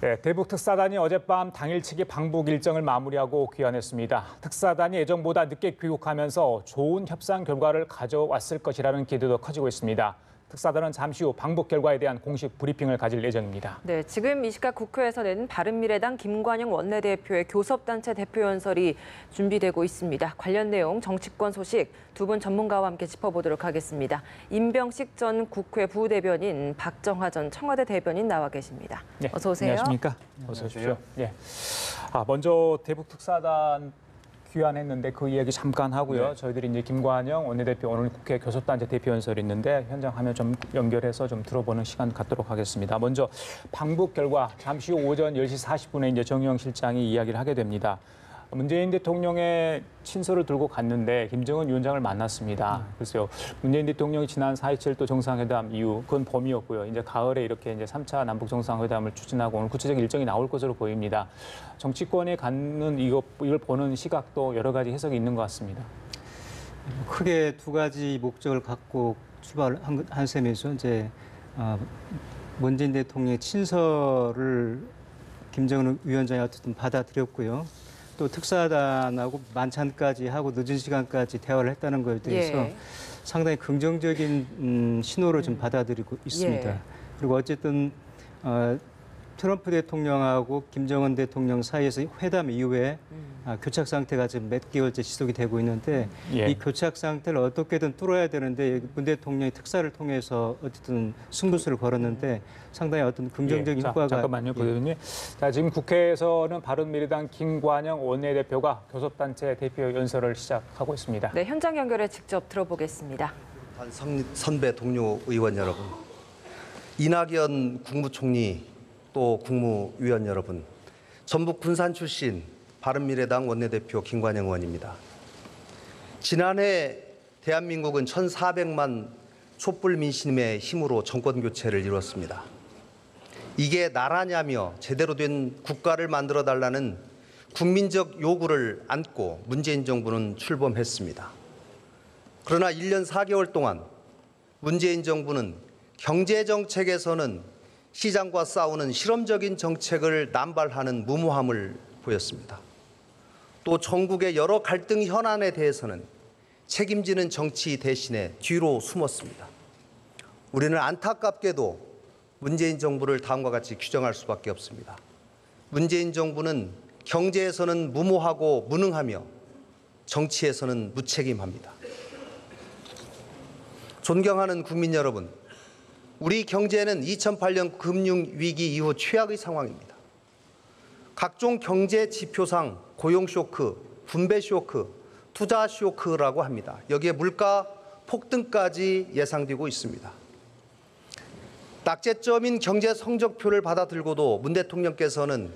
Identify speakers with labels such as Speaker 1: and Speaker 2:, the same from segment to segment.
Speaker 1: 네, 대북 특사단이 어젯밤 당일치기 방북 일정을 마무리하고 귀환했습니다. 특사단이 예정보다 늦게 귀국하면서 좋은 협상 결과를 가져왔을 것이라는 기대도 커지고 있습니다. 특사단은 잠시 후 방북 결과에 대한 공식 브리핑을 가질 예정입니다.
Speaker 2: 네, 지금 이 시각 국회에서 내는 바른미래당 김관영 원내대표의 교섭단체 대표연설이 준비되고 있습니다. 관련 내용, 정치권 소식 두 분 전문가와 함께 짚어보도록 하겠습니다. 임병식 전 국회 부대변인, 박정하 전 청와대 대변인 나와 계십니다.
Speaker 1: 네,
Speaker 2: 어서 오세요.
Speaker 1: 안녕하십니까? 어서 오십시오. 예. 먼저 대북 특사단 귀환했는데 그 이야기 잠깐 하고요. 네. 저희들이 이제 김관영 원내대표 오늘 국회 교섭단체 대표연설이 있는데 현장 화면 좀 연결해서 좀 들어보는 시간 갖도록 하겠습니다. 먼저 방북 결과 잠시 후 오전 10시 40분에 이제 정의용 실장이 이야기를 하게 됩니다. 문재인 대통령의 친서를 들고 갔는데 김정은 위원장을 만났습니다. 글쎄요, 문재인 대통령이 지난 4.27 또 정상회담 이후 그건 봄이었고요. 이제 가을에 이렇게 이제 3차 남북 정상회담을 추진하고 오늘 구체적인 일정이 나올 것으로 보입니다. 정치권에 갖는 이걸 보는 시각도 여러 가지 해석이 있는 것 같습니다.
Speaker 3: 크게 두 가지 목적을 갖고 출발한 셈이죠. 이제 문재인 대통령의 친서를 김정은 위원장이 어쨌든 받아들였고요. 또 특사단하고 만찬까지 하고 늦은 시간까지 대화를 했다는 것에 대해서 상당히 긍정적인 신호를 좀 받아들이고 있습니다. 그리고 어쨌든 트럼프 대통령하고 김정은 대통령 사이에서 회담 이후에 교착 상태가 지금 몇 개월째 지속이 되고 있는데 이 교착 상태를 어떻게든 뚫어야 되는데 문 대통령이 특사를 통해서 어쨌든 승부수를 걸었는데 상당히 어떤 긍정적인 효과가.
Speaker 1: 잠깐만요, 부대변인. 자, 지금 국회에서는 바른미래당 김관영 원내대표가 교섭단체 대표 연설을 시작하고 있습니다.
Speaker 2: 네, 현장 연결해 직접 들어보겠습니다.
Speaker 4: 선배 동료 의원 여러분, 이낙연 국무총리 또 국무위원 여러분, 전북 군산 출신 바른미래당 원내대표 김관영 의원입니다. 지난해 대한민국은 1,400만 촛불 민심의 힘으로 정권 교체를 이뤘습니다. 이게 나라냐며 제대로 된 국가를 만들어 달라는 국민적 요구를 안고 문재인 정부는 출범했습니다. 그러나 1년 4개월 동안 문재인 정부는 경제정책에서는 시장과 싸우는 실험적인 정책을 남발하는 무모함을 보였습니다. 또 전국의 여러 갈등 현안에 대해서는 책임지는 정치 대신에 뒤로 숨었습니다. 우리는 안타깝게도 문재인 정부를 다음과 같이 규정할 수밖에 없습니다. 문재인 정부는 경제에서는 무모하고 무능하며 정치에서는 무책임합니다. 존경하는 국민 여러분, 우리 경제는 2008년 금융위기 이후 최악의 상황입니다. 각종 경제 지표상 고용 쇼크, 분배 쇼크, 투자 쇼크라고 합니다. 여기에 물가 폭등까지 예상되고 있습니다. 낙제점인 경제 성적표를 받아들고도 문 대통령께서는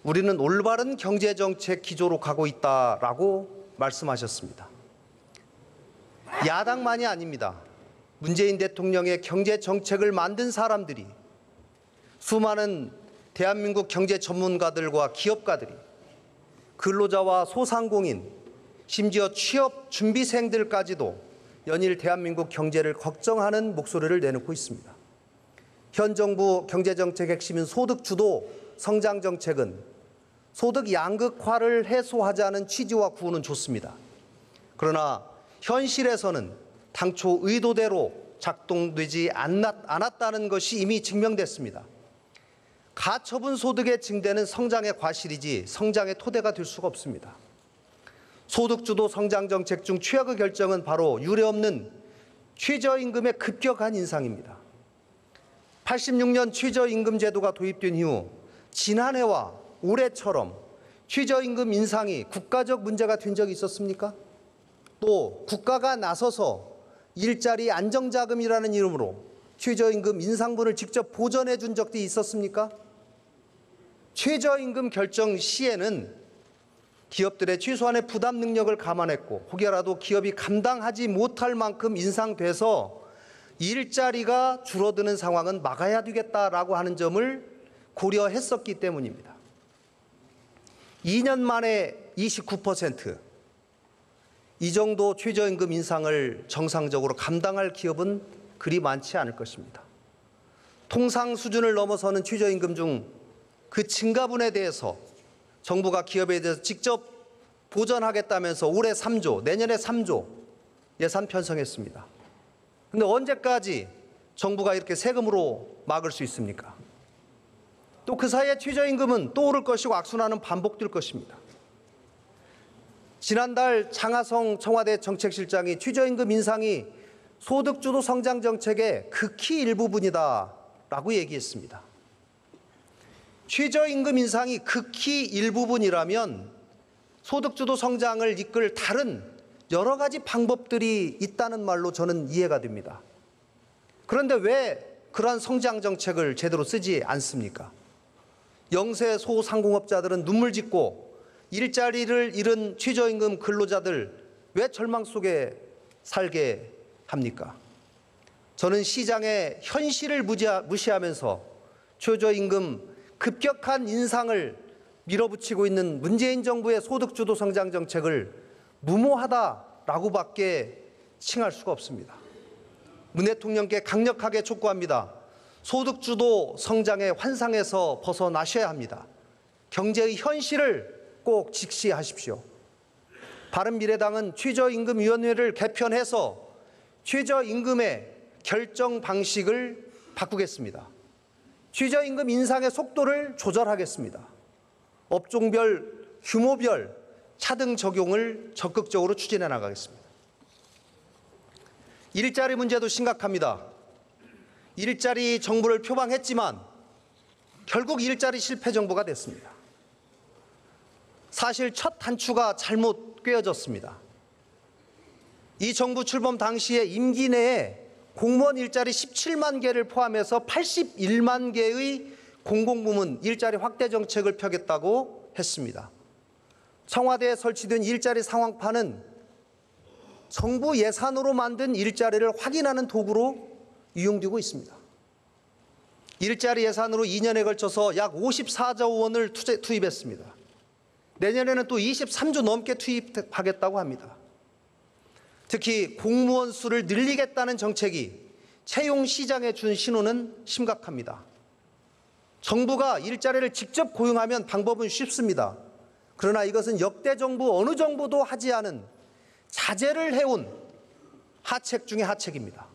Speaker 4: 우리는 올바른 경제정책 기조로 가고 있다라고 말씀하셨습니다. 야당만이 아닙니다. 문재인 대통령의 경제 정책을 만든 사람들이, 수많은 대한민국 경제 전문가들과 기업가들이, 근로자와 소상공인, 심지어 취업 준비생들까지도 연일 대한민국 경제를 걱정하는 목소리를 내놓고 있습니다. 현 정부 경제정책 핵심인 소득주도 성장정책은 소득 양극화를 해소하자는 취지와 구호는 좋습니다. 그러나 현실에서는 당초 의도대로 작동되지 않았다는 것이 이미 증명됐습니다. 가처분 소득의 증대는 성장의 과실이지 성장의 토대가 될 수가 없습니다. 소득주도 성장정책 중 최악의 결정은 바로 유례없는 최저임금의 급격한 인상입니다. 86년 최저임금 제도가 도입된 이후 지난해와 올해처럼 최저임금 인상이 국가적 문제가 된 적이 있었습니까? 또 국가가 나서서 일자리 안정자금이라는 이름으로 최저임금 인상분을 직접 보전해 준 적도 있었습니까? 최저임금 결정 시에는 기업들의 최소한의 부담 능력을 감안했고 혹여라도 기업이 감당하지 못할 만큼 인상돼서 일자리가 줄어드는 상황은 막아야 되겠다라고 하는 점을 고려했었기 때문입니다. 2년 만에 29%, 이 정도 최저임금 인상을 정상적으로 감당할 기업은 그리 많지 않을 것입니다. 통상 수준을 넘어서는 최저임금 중 그 증가분에 대해서 정부가 기업에 대해서 직접 보전하겠다면서 올해 3조, 내년에 3조 예산 편성했습니다. 그런데 언제까지 정부가 이렇게 세금으로 막을 수 있습니까? 또 그 사이에 최저임금은 또 오를 것이고 악순환은 반복될 것입니다. 지난달 장하성 청와대 정책실장이 최저임금 인상이 소득주도 성장 정책의 극히 일부분이다라고 얘기했습니다. 최저임금 인상이 극히 일부분이라면 소득주도 성장을 이끌 다른 여러 가지 방법들이 있다는 말로 저는 이해가 됩니다. 그런데 왜 그러한 성장 정책을 제대로 쓰지 않습니까? 영세 소상공업자들은 눈물 짓고 일자리를 잃은 최저임금 근로자들 왜 절망 속에 살게 합니까? 저는 시장의 현실을 무시하면서 최저임금 급격한 인상을 밀어붙이고 있는 문재인 정부의 소득주도 성장 정책을 무모하다라고밖에 칭할 수가 없습니다. 문 대통령께 강력하게 촉구합니다. 소득주도 성장의 환상에서 벗어나셔야 합니다. 경제의 현실을 꼭 직시하십시오. 바른미래당은 최저임금위원회를 개편해서 최저임금의 결정 방식을 바꾸겠습니다. 최저임금 인상의 속도를 조절하겠습니다. 업종별, 규모별 차등 적용을 적극적으로 추진해 나가겠습니다. 일자리 문제도 심각합니다. 일자리 정부를 표방했지만 결국 일자리 실패 정부가 됐습니다. 사실 첫 단추가 잘못 꿰어졌습니다. 이 정부 출범 당시에 임기 내에 공무원 일자리 17만 개를 포함해서 81만 개의 공공부문 일자리 확대 정책을 펴겠다고 했습니다. 청와대에 설치된 일자리 상황판은 정부 예산으로 만든 일자리를 확인하는 도구로 이용되고 있습니다. 일자리 예산으로 2년에 걸쳐서 약 54조 원을 투입했습니다. 내년에는 또 23조 넘게 투입하겠다고 합니다. 특히 공무원 수를 늘리겠다는 정책이 채용 시장에 준 신호는 심각합니다. 정부가 일자리를 직접 고용하면 방법은 쉽습니다. 그러나 이것은 역대 정부 어느 정부도 하지 않은 자제를 해온 하책 중의 하책입니다.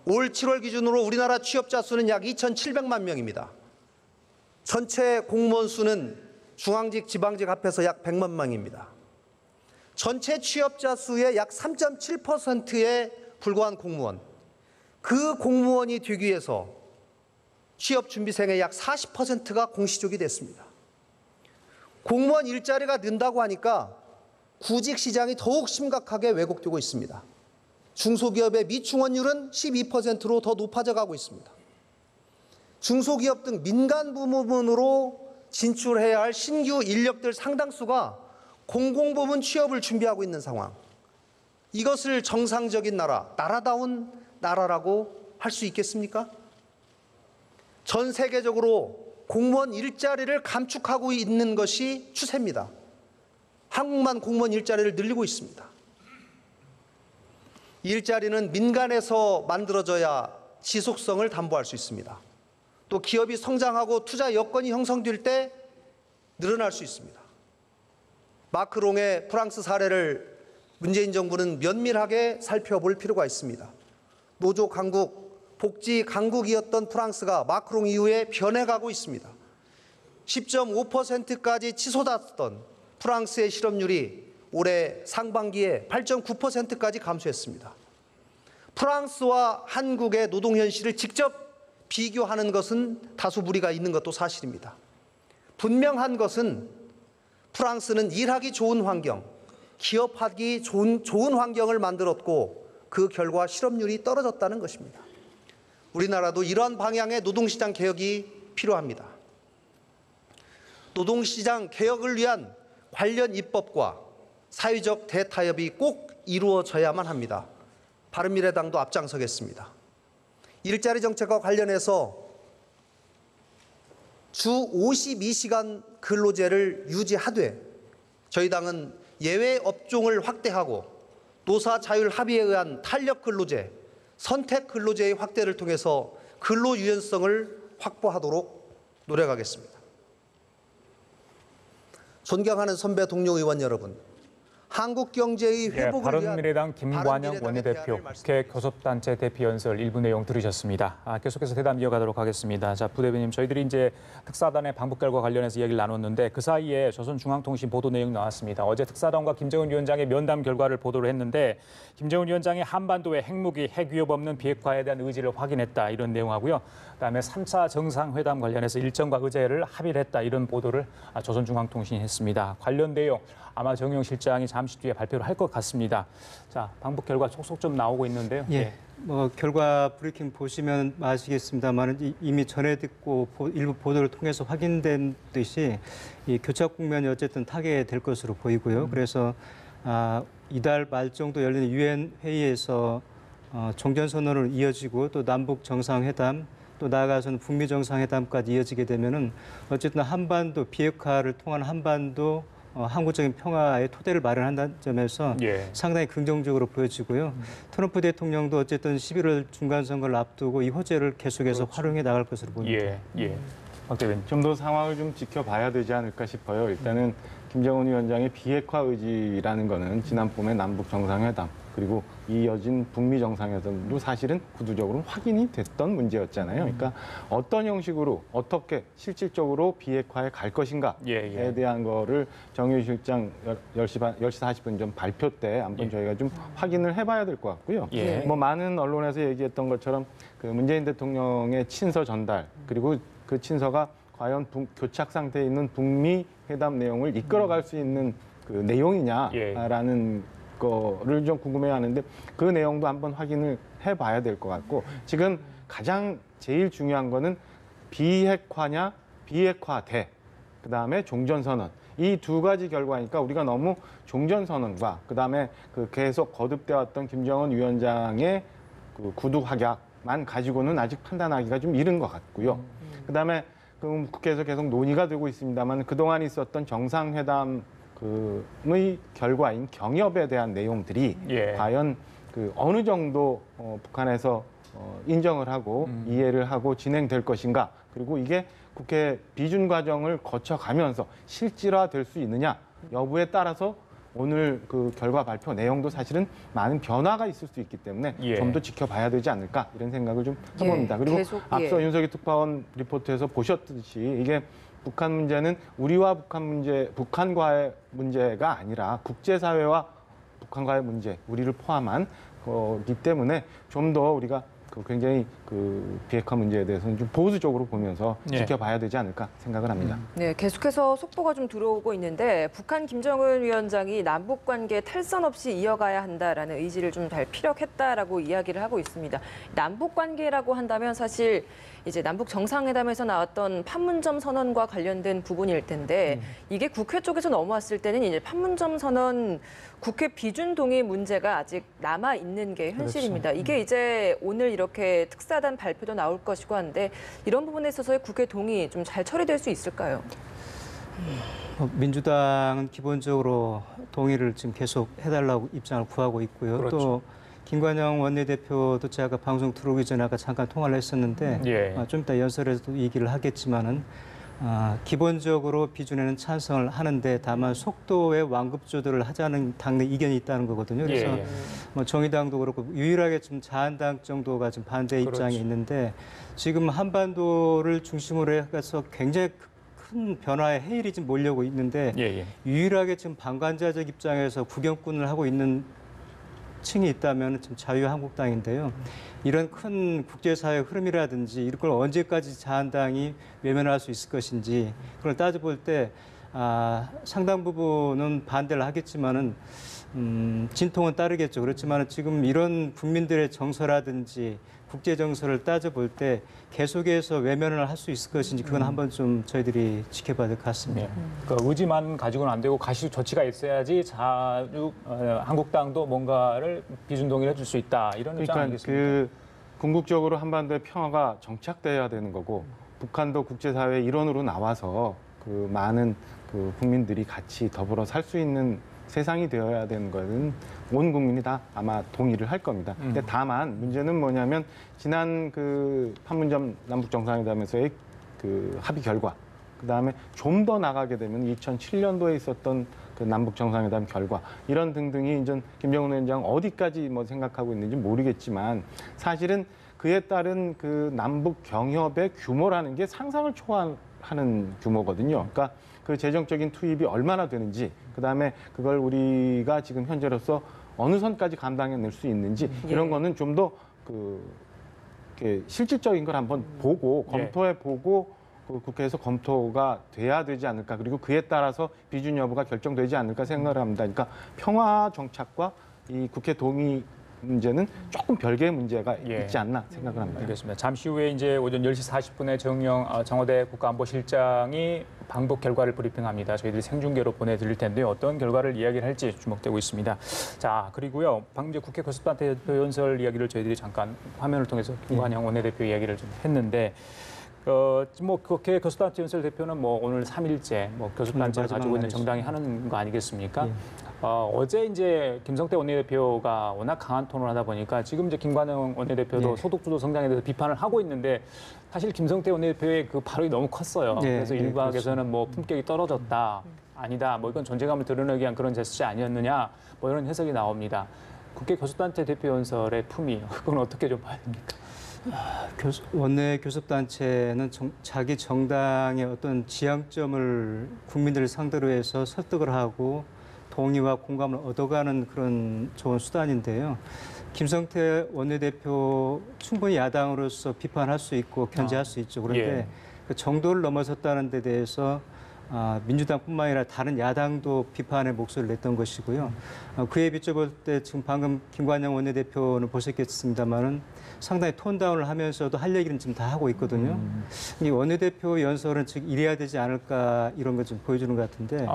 Speaker 4: 올 7월 기준으로 우리나라 취업자 수는 약 2,700만 명입니다. 전체 공무원 수는 중앙직, 지방직 합해서 약 100만 명입니다. 전체 취업자 수의 약 3.7%에 불과한 공무원, 그 공무원이 되기 위해서 취업 준비생의 약 40%가 공시족이 됐습니다. 공무원 일자리가 는다고 하니까 구직 시장이 더욱 심각하게 왜곡되고 있습니다. 중소기업의 미충원율은 12%로 더 높아져 가고 있습니다. 중소기업 등 민간 부문으로 진출해야 할 신규 인력들 상당수가 공공부문 취업을 준비하고 있는 상황. 이것을 정상적인 나라, 나라다운 나라라고 할 수 있겠습니까? 전 세계적으로 공무원 일자리를 감축하고 있는 것이 추세입니다. 한국만 공무원 일자리를 늘리고 있습니다. 일자리는 민간에서 만들어져야 지속성을 담보할 수 있습니다. 또 기업이 성장하고 투자 여건이 형성될 때 늘어날 수 있습니다. 마크롱의 프랑스 사례를 문재인 정부는 면밀하게 살펴볼 필요가 있습니다. 노조 강국, 복지 강국이었던 프랑스가 마크롱 이후에 변해가고 있습니다. 10.5%까지 치솟았던 프랑스의 실업률이 올해 상반기에 8.9%까지 감소했습니다. 프랑스와 한국의 노동 현실을 직접 비교하는 것은 다소 무리가 있는 것도 사실입니다. 분명한 것은 프랑스는 일하기 좋은 환경, 기업하기 좋은 환경을 만들었고 그 결과 실업률이 떨어졌다는 것입니다. 우리나라도 이러한 방향의 노동시장 개혁이 필요합니다. 노동시장 개혁을 위한 관련 입법과 사회적 대타협이 꼭 이루어져야만 합니다. 바른미래당도 앞장서겠습니다. 일자리 정책과 관련해서 주 52시간 근로제를 유지하되 저희 당은 예외 업종을 확대하고 노사 자율 합의에 의한 탄력 근로제, 선택 근로제의 확대를 통해서 근로 유연성을 확보하도록 노력하겠습니다. 존경하는 선배 동료 의원 여러분, 한국 경제의 회복을
Speaker 1: 바른미래당
Speaker 4: 위한
Speaker 1: 김관영
Speaker 4: 바른미래당의
Speaker 1: 원내대표
Speaker 4: 대안을
Speaker 1: 국회 교섭단체 대표 연설 일부 내용 들으셨습니다. 계속해서 대담 이어가도록 하겠습니다. 자, 부대변인, 저희들이 이제 특사단의 방북 결과 관련해서 이야기를 나눴는데 그 사이에 조선중앙통신 보도 내용 나왔습니다. 어제 특사단과 김정은 위원장의 면담 결과를 보도를 했는데 김정은 위원장이 한반도에 핵무기, 핵위협 없는 비핵화에 대한 의지를 확인했다, 이런 내용하고요. 그다음에 3차 정상회담 관련해서 일정과 의제를 합의를 했다, 이런 보도를 조선중앙통신이 했습니다. 관련 내용 아마 정용 실장이 잠시 뒤에 발표를 할 것 같습니다. 자, 방북 결과 속속 좀 나오고 있는데요.
Speaker 3: 예. 뭐 결과 브리핑 보시면 아시겠습니다만 이미 전에 듣고 일부 보도를 통해서 확인된 듯이 이 교착 국면이 어쨌든 타게 될 것으로 보이고요. 그래서 이달 말 정도 열리는 유엔 회의에서 종전 선언으로 이어지고 또 남북 정상회담, 또 나아가서는 북미 정상회담까지 이어지게 되면은 어쨌든 한반도 비핵화를 통한 한반도 항구적인 평화의 토대를 마련한다는 점에서 상당히 긍정적으로 보여지고요. 트럼프 대통령도 어쨌든 11월 중간 선거를 앞두고 이 호재를 계속해서 활용해 나갈 것으로 보입니다.
Speaker 1: 박 대변인.
Speaker 5: 좀 더 상황을 좀 지켜봐야 되지 않을까 싶어요. 일단은 김정은 위원장의 비핵화 의지라는 거는 지난 봄에 남북 정상회담 그리고 이어진 북미 정상회담도 사실은 구두적으로 확인이 됐던 문제였잖아요. 그러니까 어떤 형식으로 어떻게 실질적으로 비핵화에 갈 것인가에 대한 거를 정유 실장 10시 40분 전 발표 때 한번 저희가 좀 확인을 해봐야 될 것 같고요. 뭐 많은 언론에서 얘기했던 것처럼 그 문재인 대통령의 친서 전달 그리고 그 친서가 과연 교착 상태에 있는 북미 회담 내용을 이끌어갈 수 있는 그 내용이냐라는 거를 좀 궁금해하는데 그 내용도 한번 확인을 해봐야 될 것 같고 지금 가장 제일 중요한 거는 비핵화냐 비핵화돼 그다음에 종전선언 이 두 가지 결과니까 우리가 너무 종전선언과 그다음에 그 계속 거듭돼 왔던 김정은 위원장의 그 구두 확약만 가지고는 아직 판단하기가 좀 이른 것 같고요. 그다음에 국회에서 계속 논의가 되고 있습니다만 그동안 있었던 정상회담 의 결과인 경협에 대한 내용들이 과연 그 어느 정도 북한에서 인정을 하고 이해를 하고 진행될 것인가 그리고 이게 국회 비준 과정을 거쳐가면서 실질화될 수 있느냐 여부에 따라서 오늘 그 결과 발표 내용도 사실은 많은 변화가 있을 수 있기 때문에 좀 더 지켜봐야 되지 않을까 이런 생각을 좀 해봅니다. 그리고 앞서 윤석열 특파원 리포트에서 보셨듯이 이게 북한 문제는 우리와 북한과의 문제가 아니라 국제사회와 북한과의 문제, 우리를 포함한 거기 때문에 좀 더 우리가 굉장히 그 비핵화 문제에 대해서는 좀 보수적으로 보면서 지켜봐야 되지 않을까 생각을 합니다.
Speaker 2: 네, 계속해서 속보가 좀 들어오고 있는데 북한 김정은 위원장이 남북 관계 탈선 없이 이어가야 한다라는 의지를 좀 잘 피력했다라고 이야기를 하고 있습니다. 남북 관계라고 한다면 사실 이제 남북 정상회담에서 나왔던 판문점 선언과 관련된 부분일 텐데 이게 국회 쪽에서 넘어왔을 때는 이제 판문점 선언 국회 비준 동의 문제가 아직 남아 있는 게 현실입니다. 이게 이제 오늘 이렇게 특사단 발표도 나올 것이고 한데 이런 부분에 있어서의 국회 동의 좀 잘 처리될 수 있을까요?
Speaker 3: 민주당은 기본적으로 동의를 지금 계속 해달라고 입장을 구하고 있고요. 또 김관영 원내대표도 제가 방송 들어오기 전에 아까 잠깐 통화를 했었는데 좀 이따 연설에서도 얘기를 하겠지만은 기본적으로 비준에는 찬성을 하는데 다만 속도의 완급 조절을 하자는 당내 이견이 있다는 거거든요. 그래서 뭐 정의당도 그렇고 유일하게 좀 자한당 정도가 좀 반대 입장이 있는데 지금 한반도를 중심으로 해서 굉장히 큰 변화의 해일이 지금 몰려오고 있는데 유일하게 지금 방관자적 입장에서 구경꾼을 하고 있는 층이 있다면 좀 자유한국당인데요. 이런 큰 국제사회 흐름이라든지 이걸 언제까지 자한당이 외면할 수 있을 것인지 그걸 따져볼 때 상당 부분은 반대를 하겠지만은 진통은 따르겠죠. 그렇지만 지금 이런 국민들의 정서라든지 국제 정서를 따져볼 때 계속해서 외면을 할 수 있을 것인지 그건 한번 좀 저희들이 지켜봐야 될 것 같습니다.
Speaker 1: 그러니까 의지만 가지고는 안 되고 가시 조치가 있어야지 한국당도 뭔가를 비준 동의를 해줄 수 있다 이런 입장 아니겠습니까?
Speaker 5: 그 궁극적으로 한반도의 평화가 정착돼야 되는 거고 북한도 국제사회의 일원으로 나와서 그 많은 그 국민들이 같이 더불어 살 수 있는 세상이 되어야 되는 것은 온 국민이 다 아마 동의를 할 겁니다. 근데 다만 문제는 뭐냐면 지난 그 판문점 남북 정상회담에서의 그 합의 결과, 그다음에 좀 더 나가게 되면 2007년도에 있었던 그 남북 정상회담 결과 이런 등등이 이제 김정은 위원장 어디까지 뭐 생각하고 있는지 모르겠지만 사실은 그에 따른 그 남북 경협의 규모라는 게 상상을 초월하는 규모거든요. 그러니까 그 재정적인 투입이 얼마나 되는지, 그다음에 그걸 우리가 지금 현재로서 어느 선까지 감당해낼 수 있는지 이런 거는 좀 더 그 실질적인 걸 한번 보고 검토해 보고 그 국회에서 검토가 돼야 되지 않을까. 그리고 그에 따라서 비준 여부가 결정되지 않을까 생각을 합니다. 그러니까 평화 정착과 이 국회 동의 문제는 조금 별개의 문제가 있지 않나 생각을 합니다.
Speaker 1: 알겠습니다. 잠시 후에 이제 오전 10시 40분에 정영 청와대 국가안보실장이 방북 결과를 브리핑합니다. 저희들이 생중계로 보내드릴 텐데요. 어떤 결과를 이야기를 할지 주목되고 있습니다. 자, 그리고요. 방금 이제 국회 교섭단체 대표 연설 이야기를 저희들이 잠깐 화면을 통해서 김관영 원내대표 이야기를 좀 했는데 뭐 국회 교섭단체 연설 대표는 뭐 오늘 3일째 뭐 교섭단체를 가지고 있는 정당이 하는 거 아니겠습니까? 어제 이제 김성태 원내대표가 워낙 강한 톤을 하다 보니까 지금 이제 김관영 원내대표도 소득주도 성장에 대해서 비판을 하고 있는데 사실 김성태 원내대표의 그 발언이 너무 컸어요. 그래서 일각에서는 뭐 품격이 떨어졌다, 아니다, 뭐 이건 존재감을 드러내기 위한 그런 제스처 아니었느냐, 뭐 이런 해석이 나옵니다. 국회 교섭단체 대표 연설의 품위, 그건 어떻게 좀 봐야 됩니까?
Speaker 3: 원내 교섭단체는 자기 정당의 어떤 지향점을 국민들을 상대로 해서 설득을 하고 동의와 공감을 얻어가는 그런 좋은 수단인데요. 김성태 원내대표 충분히 야당으로서 비판할 수 있고 견제할 수 있죠. 그런데 그 정도를 넘어섰다는 데 대해서 민주당뿐만 아니라 다른 야당도 비판의 목소리를 냈던 것이고요. 그에 비춰볼 때 지금 방금 김관영 원내대표는 보셨겠습니다만은 상당히 톤다운을 하면서도 할 얘기는 지금 다 하고 있거든요. 이 원내대표 연설은 즉 이래야 되지 않을까 이런 걸 좀 보여주는 것 같은데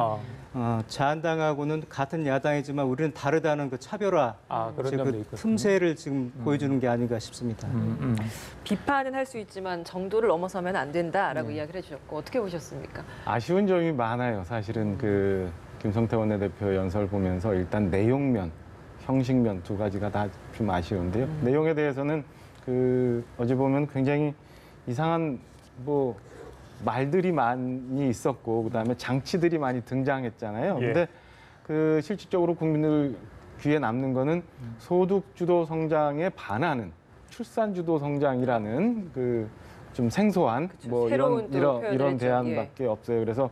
Speaker 3: 자한당하고는 같은 야당이지만 우리는 다르다는 그 차별화, 그 틈새를 지금 보여주는 게 아닌가 싶습니다.
Speaker 2: 비판은 할 수 있지만 정도를 넘어서면 안 된다라고 이야기를 해주셨고 어떻게 보셨습니까?
Speaker 5: 아쉬운 점이 많아요. 사실은 그 김성태 원내대표 연설 보면서 일단 내용면, 형식면 두 가지가 다 좀 아쉬운데요. 내용에 대해서는 그 어제 보면 굉장히 이상한 뭐 말들이 많이 있었고 그다음에 장치들이 많이 등장했잖아요. 근데 그 실질적으로 국민들 귀에 남는 거는 소득 주도 성장에 반하는 출산 주도 성장이라는 그 좀 생소한 뭐 이런 대안밖에 없어요. 그래서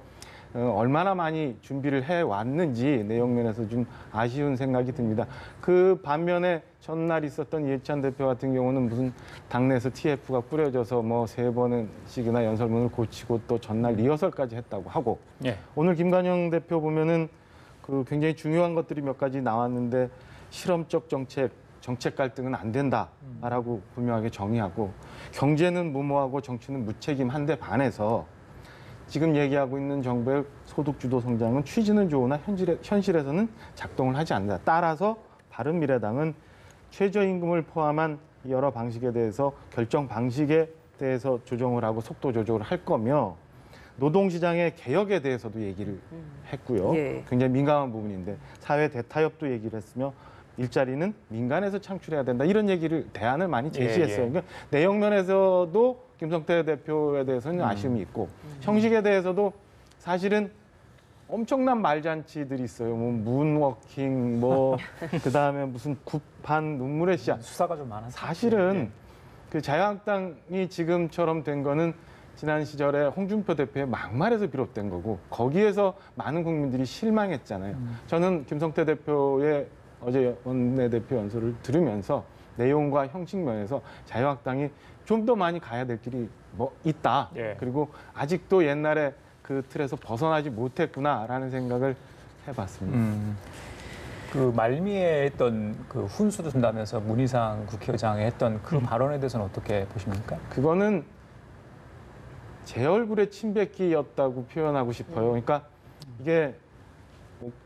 Speaker 5: 얼마나 많이 준비를 해 왔는지 내용면에서 좀 아쉬운 생각이 듭니다. 그 반면에 전날 있었던 이해찬 대표 같은 경우는 무슨 당내에서 TF가 꾸려져서 뭐 3번씩이나 연설문을 고치고 또 전날 리허설까지 했다고 하고 오늘 김관영 대표 보면은 그 굉장히 중요한 것들이 몇 가지 나왔는데 실험적 정책 갈등은 안 된다라고 분명하게 정의하고 경제는 무모하고 정치는 무책임한데 반해서 지금 얘기하고 있는 정부의 소득주도 성장은 취지는 좋으나 현실에서는 작동을 하지 않는다. 따라서 바른미래당은 최저임금을 포함한 여러 방식에 대해서 결정 방식에 대해서 조정을 하고 속도 조절을 할 거며 노동시장의 개혁에 대해서도 얘기를 했고요. 굉장히 민감한 부분인데 사회 대타협도 얘기를 했으며 일자리는 민간에서 창출해야 된다. 이런 대안을 많이 제시했어요. 그러니까 내용면에서도 김성태 대표에 대해서는 아쉬움이 있고 형식에 대해서도 사실은 엄청난 말잔치들이 있어요. 뭐 문워킹, 뭐 그다음에 무슨 굽한 눈물의 씨앗.
Speaker 1: 수사가 좀 많아서.
Speaker 5: 사실은 그 자유한국당이 지금처럼 된 거는 지난 시절에 홍준표 대표의 막말에서 비롯된 거고 거기에서 많은 국민들이 실망했잖아요. 저는 김성태 대표의 어제 원내대표 연설을 들으면서 내용과 형식 면에서 자유한국당이 좀 더 많이 가야 될 길이 뭐 있다. 그리고 아직도 옛날에 그 틀에서 벗어나지 못했구나라는 생각을 해봤습니다.
Speaker 1: 그 말미에 했던 그 훈수를 준다면서 문희상 국회의장이 했던 그 발언에 대해서는 어떻게 보십니까?
Speaker 5: 그거는 제 얼굴에 침뱉기였다고 표현하고 싶어요. 그러니까 이게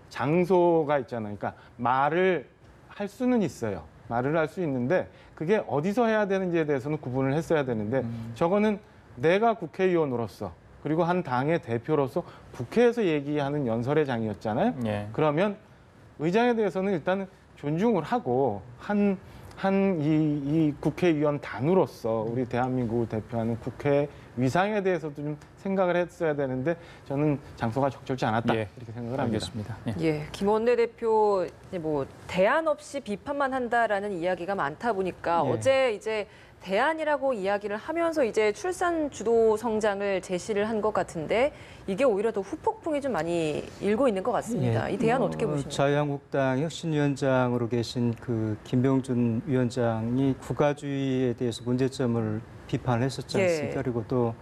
Speaker 5: 장소가 있잖아요. 그러니까 말을 할 수는 있어요. 말을 할 수 있는데 그게 어디서 해야 되는지에 대해서는 구분을 했어야 되는데 저거는 내가 국회의원으로서 그리고 한 당의 대표로서 국회에서 얘기하는 연설의 장이었잖아요. 그러면 의장에 대해서는 일단 존중을 하고 한 이 국회의원 단으로서 우리 대한민국을 대표하는 국회 위상에 대해서도 좀 생각을 했어야 되는데 저는 장소가 적절치 않았다
Speaker 1: 예.
Speaker 5: 이렇게 생각을 합니다.
Speaker 1: 알겠습니다. 예.
Speaker 2: 예, 김 원내대표 이제 뭐 대안 없이 비판만 한다라는 이야기가 많다 보니까
Speaker 3: 예.
Speaker 2: 어제 이제 대안이라고 이야기를 하면서 이제 출산 주도 성장을 제시를 한 것 같은데 이게 오히려 더 후폭풍이 좀 많이 일고 있는 것 같습니다. 이 대안 어떻게 보십니까?
Speaker 3: 자유한국당 혁신위원장으로 계신 그 김병준 위원장이 국가주의에 대해서 문제점을 비판을 했었지
Speaker 2: 예.
Speaker 3: 않습니까? 그리고 또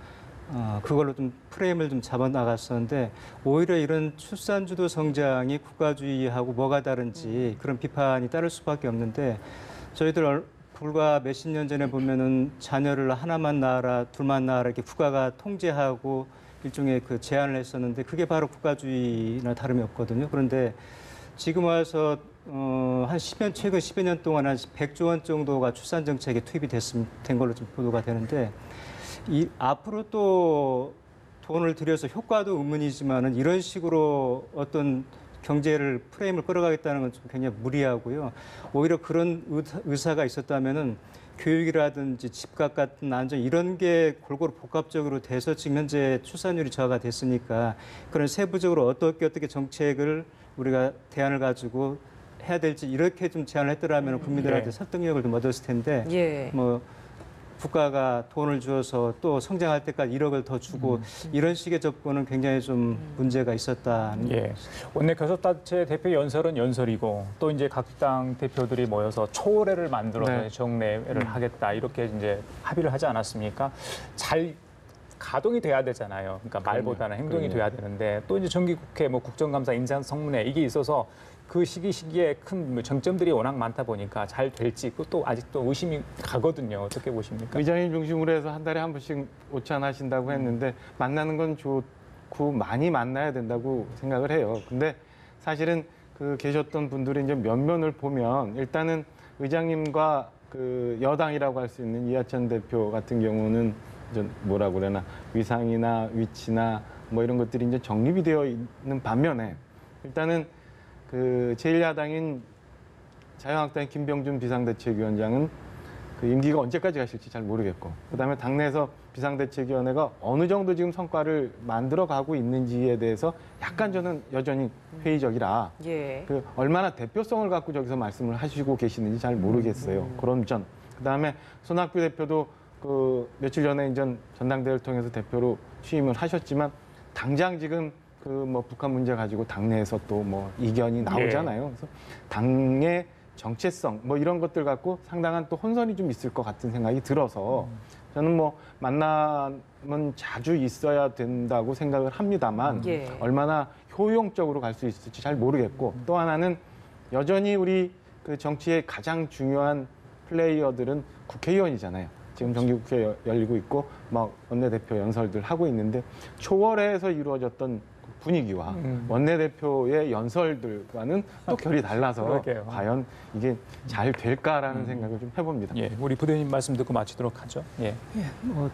Speaker 3: 그걸로 좀 프레임을 좀 잡아 나갔었는데 오히려 이런 출산주도 성장이 국가주의하고 뭐가 다른지 그런 비판이 따를 수밖에 없는데 저희들 불과 몇십 년 전에 보면은 자녀를 하나만 낳아라, 둘만 낳아라 이렇게 국가가 통제하고 일종의 그 제한을 했었는데 그게 바로 국가주의나 다름이 없거든요. 그런데 지금 와서 한 10년 최근 10여 년 동안 한 100조 원 정도가 출산 정책에 투입이 된 걸로 좀 보도가 되는데 앞으로 또 돈을 들여서 효과도 의문이지만은 이런 식으로 어떤 경제를 프레임을 끌어가겠다는 건 좀 굉장히 무리하고요. 오히려 그런 의사가 있었다면은 교육이라든지 집값 같은 안정 이런 게 골고루 복합적으로 돼서 지금 현재 출산율이 저하가 됐으니까 그런 세부적으로 어떻게 정책을 우리가 대안을 가지고 해야 될지 이렇게 좀 제안을 했더라면 국민들한테
Speaker 1: 예.
Speaker 3: 설득력을 좀 얻었을 텐데
Speaker 2: 예.
Speaker 3: 뭐 국가가 돈을 주어서 또 성장할 때까지 1억을 더 주고 이런 식의 접근은 굉장히 좀 문제가 있었다는
Speaker 1: 예. 원내 교섭단체 대표 연설은 연설이고 또 이제 각 당 대표들이 모여서 초월회를 만들어서
Speaker 5: 네.
Speaker 1: 정례를 하겠다 이렇게 이제 합의를 하지 않았습니까? 잘 가동이 돼야 되잖아요. 그러니까 말보다는 행동이
Speaker 5: 그럼요.
Speaker 1: 돼야 되는데 또 이제 정기국회 뭐 국정감사 인사청문회 이게 있어서 그 시기에 큰 쟁점들이 워낙 많다 보니까 잘 될지 그것도 아직도 의심이 가거든요. 어떻게 보십니까?
Speaker 5: 의장님 중심으로 해서 한 달에 한 번씩 오찬하신다고 했는데 만나는 건 좋고 많이 만나야 된다고 생각을 해요. 근데 사실은 그 계셨던 분들이 이제 면면을 보면 일단은 의장님과 그 여당이라고 할 수 있는 이하천 대표 같은 경우는 이제 뭐라 그러나 위상이나 위치나 뭐 이런 것들이 이제 정립이 되어 있는 반면에 일단은 그 제1야당인 자유한국당의 김병준 비상대책위원장은 그 임기가 언제까지 가실지 잘 모르겠고 그다음에 당내에서 비상대책위원회가 어느 정도 지금 성과를 만들어가고 있는지에 대해서 약간 저는 여전히 회의적이라
Speaker 2: 예.
Speaker 5: 그 얼마나 대표성을 갖고 저기서 말씀을 하시고 계시는지 잘 모르겠어요. 그런 점. 그다음에 손학규 대표도 그 며칠 전에 이제 전당대회를 통해서 대표로 취임을 하셨지만 당장 지금 그 뭐 북한 문제 가지고 당내에서 또 뭐 이견이 나오잖아요. 그래서 당의 정체성 뭐 이런 것들 갖고 상당한 또 혼선이 좀 있을 것 같은 생각이 들어서 저는 뭐 만남은 자주 있어야 된다고 생각을 합니다만
Speaker 2: 예.
Speaker 5: 얼마나 효용적으로 갈 수 있을지 잘 모르겠고 또 하나는 여전히 우리 그 정치의 가장 중요한 플레이어들은 국회의원이잖아요. 지금 정기국회 열리고 있고 막 원내대표 연설들 하고 있는데 초월해서 이루어졌던 분위기와 원내대표의 연설들과는 또 결이 달라서
Speaker 1: 그러게요.
Speaker 5: 과연 이게 잘 될까라는 생각을 좀 해봅니다.
Speaker 1: 예, 우리 부대님 말씀 듣고 마치도록 하죠. 예.
Speaker 3: 뭐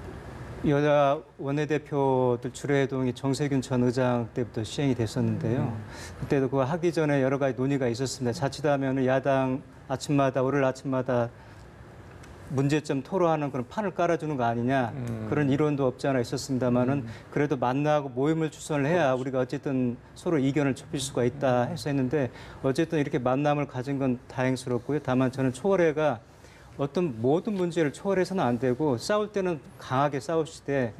Speaker 3: 여자 원내대표들 주례회동이 정세균 전 의장 때부터 시행이 됐었는데요. 그때도 그거 하기 전에 여러 가지 논의가 있었습니다. 자칫하면 야당 아침마다 월요일 아침마다 문제점 토로하는 그런 판을 깔아주는 거 아니냐 그런 이론도 없지 않아 있었습니다만은 그래도 만나고 모임을 주선을 해야 우리가 어쨌든 서로 이견을 좁힐 수가 있다 해서 했는데 어쨌든 이렇게 만남을 가진 건 다행스럽고요. 다만 저는 초월회가 어떤 모든 문제를 초월해서는 안 되고 싸울 때는 강하게 싸우시되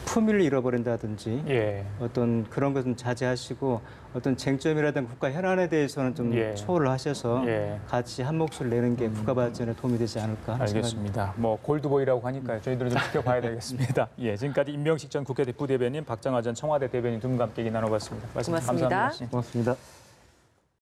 Speaker 3: 품위를 잃어버린다든지
Speaker 1: 예.
Speaker 3: 어떤 그런 것은 자제하시고 어떤 쟁점이라든가 국가 현안에 대해서는 좀
Speaker 1: 예.
Speaker 3: 초월을 하셔서
Speaker 1: 예.
Speaker 3: 같이 한 몫을 내는 게 국가 발전에 도움이 되지 않을까 하는 생각이
Speaker 1: 알겠습니다. 뭐 골드보이라고 하니까요. 저희들은 좀 지켜봐야 되겠습니다. 예, 지금까지 임명식 전 국회 부대변인, 박정하 전 청와대 대변인 두 분과 함께 얘기 나눠봤습니다. 말씀
Speaker 2: 고맙습니다.
Speaker 1: 감사합니다.
Speaker 5: 고맙습니다.